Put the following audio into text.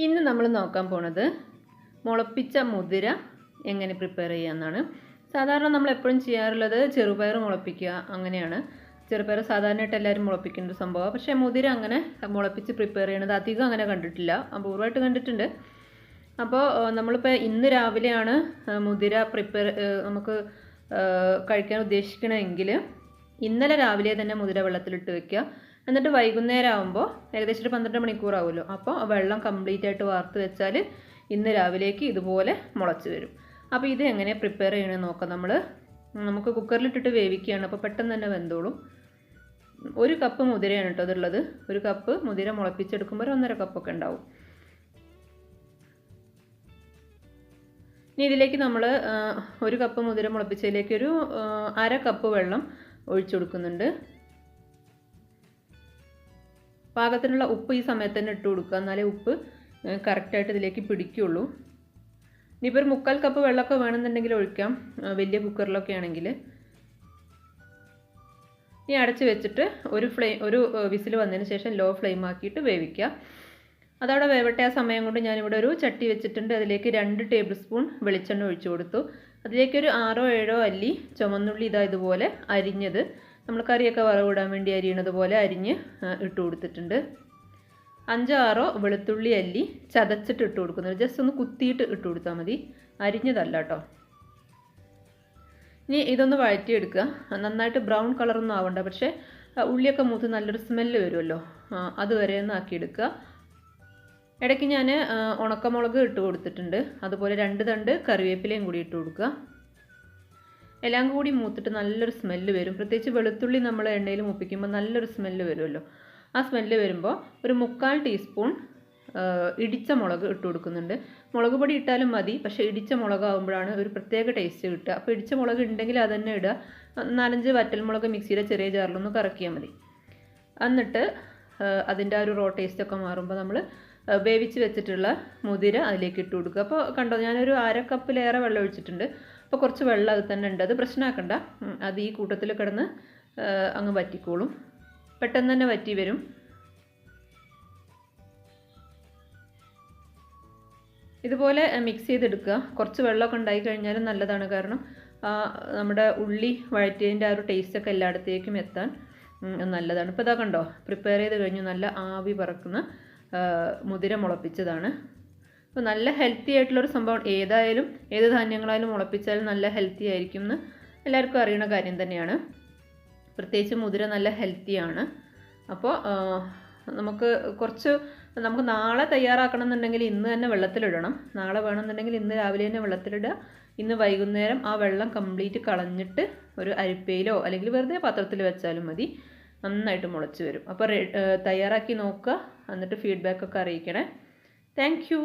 ഇന്ന് നമ്മൾ നോക്കാൻ പോണത് മുളപ്പിച്ച മുതിര എങ്ങനെ പ്രിപ്പയർ ചെയ്യാമെന്നാണ്. സാധാരണ നമ്മൾ എപ്പോഴും ചെയ്യാറുള്ളത് ചെറുപയർ മുളപ്പിക്കുക, അങ്ങനെയാണ്. ചെറുപയർ സാധാരണയായിട്ട് എല്ലാവരും മുളപ്പിക്കുന്ന ഒരു സംഭവമാണ്. പക്ഷേ മുതിര അങ്ങനെ മുളപ്പിച്ച് പ്രിപ്പയർ ചെയ്യണത് അധികം അങ്ങനെ കണ്ടിട്ടില്ല, അപൂർവമായിട്ട് കണ്ടിട്ടുണ്ട്. അപ്പോൾ നമ്മളിപ്പോൾ ഇന്ന് രാവിലെയാണ് മുതിര നമുക്ക് കഴിക്കാൻ ഉദ്ദേശിക്കണമെങ്കിൽ ഇന്നലെ രാവിലെ തന്നെ മുതിര വെള്ളത്തിലിട്ട് വെക്കുക. എന്നിട്ട് വൈകുന്നേരം ആകുമ്പോൾ ഏകദേശം ഒരു 12 മണിക്കൂറാവുമല്ലോ, അപ്പോൾ വെള്ളം കംപ്ലീറ്റ് ആയിട്ട് വാർത്ത് വെച്ചാൽ ഇന്ന് രാവിലേക്ക് ഇതുപോലെ മുളച്ച് വരും. അപ്പോൾ ഇത് എങ്ങനെ പ്രിപ്പയർ ചെയ്യണമെന്ന് നോക്കാം. നമുക്ക് കുക്കറിലിട്ടിട്ട് വേവിക്കുകയാണ്, അപ്പോൾ പെട്ടെന്ന് തന്നെ വെന്തോളും. 1 കപ്പ് മുതിരയാണ് കേട്ടോ അതുള്ളത്. 1 കപ്പ് മുതിര മുളപ്പിച്ചെടുക്കുമ്പോൾ 1.5 കപ്പൊക്കെ ഉണ്ടാവും. ഇനി ഇതിലേക്ക് നമ്മൾ 1 കപ്പ് മുതിര മുളപ്പിച്ചതിലേക്ക് ഒരു 1/2 കപ്പ് വെള്ളം ഒഴിച്ചു കൊടുക്കുന്നുണ്ട്. പാകത്തിനുള്ള ഉപ്പ് ഈ സമയത്ത് തന്നെ ഇട്ട് കൊടുക്കുക, എന്നാലേ ഉപ്പ് കറക്റ്റായിട്ട് ഇതിലേക്ക് പിടിക്കുള്ളൂ. ഇനിയിപ്പോൾ ഒരു 3/4 കപ്പ് വെള്ളമൊക്കെ വേണമെന്നുണ്ടെങ്കിൽ ഒഴിക്കാം, വലിയ കുക്കറിലൊക്കെ ആണെങ്കിൽ. ഇനി അടച്ച് വെച്ചിട്ട് ഒരു വിസിൽ വന്നതിന് ശേഷം ലോ ഫ്ലെയിം ആക്കിയിട്ട് വേവിക്കുക. അതവിടെ വേവട്ടെ. ആ സമയം കൊണ്ട് ഞാനിവിടെ ഒരു ചട്ടി വെച്ചിട്ടുണ്ട്. അതിലേക്ക് 2 ടേബിൾ സ്പൂൺ വെളിച്ചെണ്ണ ഒഴിച്ചു കൊടുത്തു. അതിലേക്കൊരു 6-7 അല്ലി ചുവന്നുള്ളി ഇതുപോലെ അരിഞ്ഞത്, നമ്മൾ കറിയൊക്കെ വറവിടാൻ വേണ്ടി അരിയണത് പോലെ അരിഞ്ഞ് ഇട്ട് കൊടുത്തിട്ടുണ്ട്. 5-6 വെളുത്തുള്ളി അല്ലി ചതച്ചിട്ട് ഇട്ട് കൊടുക്കുന്നത്, ജസ്റ്റ് ഒന്ന് കുത്തിയിട്ട് ഇട്ട് കൊടുത്താൽ മതി, അരിഞ്ഞതല്ല കേട്ടോ. ഇനി ഇതൊന്ന് വഴറ്റിയെടുക്കുക. നന്നായിട്ട് ബ്രൗൺ കളറൊന്നും ആവണ്ട, പക്ഷേ ഉള്ളിയൊക്കെ മൂത്ത് നല്ലൊരു സ്മെല്ല് വരുമല്ലോ, അതുവരെ ഒന്ന് ആക്കിയെടുക്കുക. ഇടയ്ക്ക് ഞാൻ ഉണക്കമുളക് ഇട്ട് കൊടുത്തിട്ടുണ്ട്, അതുപോലെ 2 തണ്ട് കറിവേപ്പിലയും കൂടി ഇട്ട് കൊടുക്കുക. എല്ലാം കൂടി മൂത്തിട്ട് നല്ലൊരു സ്മെല്ല് വരും. പ്രത്യേകിച്ച് വെളുത്തുള്ളി നമ്മൾ എണ്ണയിൽ മൂപ്പിക്കുമ്പോൾ നല്ലൊരു സ്മെല്ല് വരുമല്ലോ. ആ സ്മെല്ല് വരുമ്പോൾ ഒരു 3/4 ടീസ്പൂൺ ഇടിച്ച മുളക് ഇട്ട് കൊടുക്കുന്നുണ്ട്. മുളക് പൊടി ഇട്ടാലും മതി, പക്ഷേ ഇടിച്ച മുളകാകുമ്പോഴാണ് ഒരു പ്രത്യേക ടേസ്റ്റ് കിട്ടുക. അപ്പോൾ ഇടിച്ച മുളക് ഉണ്ടെങ്കിൽ അത് തന്നെ ഇടുക. 4-5 വറ്റൽമുളക് മിക്സിയുടെ ചെറിയ ജാറിലൊന്ന് കറക്കിയാൽ മതി. എന്നിട്ട് അതിൻ്റെ ആ ഒരു റോ ടേസ്റ്റൊക്കെ മാറുമ്പോൾ നമ്മൾ വേവിച്ച് വെച്ചിട്ടുള്ള മുതിര അതിലേക്ക് ഇട്ട് കൊടുക്കുക. അപ്പോൾ കണ്ടോ, ഞാനൊരു 1/2 കപ്പിലേറെ വെള്ളം ഒഴിച്ചിട്ടുണ്ട്. അപ്പോൾ കുറച്ച് വെള്ളം അത് തന്നെ ഉണ്ട്, അത് പ്രശ്നമാക്കണ്ട. അത് ഈ കൂട്ടത്തിൽ കിടന്ന് അങ്ങ് വറ്റിക്കോളും, പെട്ടെന്ന് തന്നെ വറ്റി വരും. ഇതുപോലെ മിക്സ് ചെയ്തെടുക്കുക. കുറച്ച് വെള്ളമൊക്കെ ഉണ്ടായി കഴിഞ്ഞാലും നല്ലതാണ്, കാരണം നമ്മുടെ ഉള്ളി വഴറ്റിയതിൻ്റെ ആ ഒരു ടേസ്റ്റൊക്കെ എല്ലായിടത്തേക്കും എത്താൻ നല്ലതാണ്. ഇപ്പോൾ ഇതാ കണ്ടോ, പ്രിപ്പയർ ചെയ്ത് കഴിഞ്ഞു. നല്ല ആവി പറക്കുന്ന മുതിര മുളപ്പിച്ചതാണ്. അപ്പോൾ നല്ല ഹെൽത്തി ആയിട്ടുള്ളൊരു സംഭവം. ഏത് ധാന്യങ്ങളായാലും മുളപ്പിച്ചാലും നല്ല ഹെൽത്തി ആയിരിക്കും എന്ന് എല്ലാവർക്കും അറിയുന്ന കാര്യം തന്നെയാണ്. പ്രത്യേകിച്ച് മുതിര നല്ല ഹെൽത്തിയാണ്. അപ്പോൾ നമുക്ക് നാളെ തയ്യാറാക്കണം എന്നുണ്ടെങ്കിൽ ഇന്ന് തന്നെ വെള്ളത്തിലിടണം. നാളെ വേണമെന്നുണ്ടെങ്കിൽ ഇന്ന് രാവിലെ തന്നെ വെള്ളത്തിലിടുക. ഇന്ന് വൈകുന്നേരം ആ വെള്ളം കംപ്ലീറ്റ് കളഞ്ഞിട്ട് ഒരു അരിപ്പയിലോ അല്ലെങ്കിൽ വെറുതെ പാത്രത്തിൽ വെച്ചാലും മതി, നന്നായിട്ട് മുളച്ച് വരും. അപ്പോൾ തയ്യാറാക്കി നോക്കുക, എന്നിട്ട് ഫീഡ്ബാക്കൊക്കെ അറിയിക്കണേ. Thank you.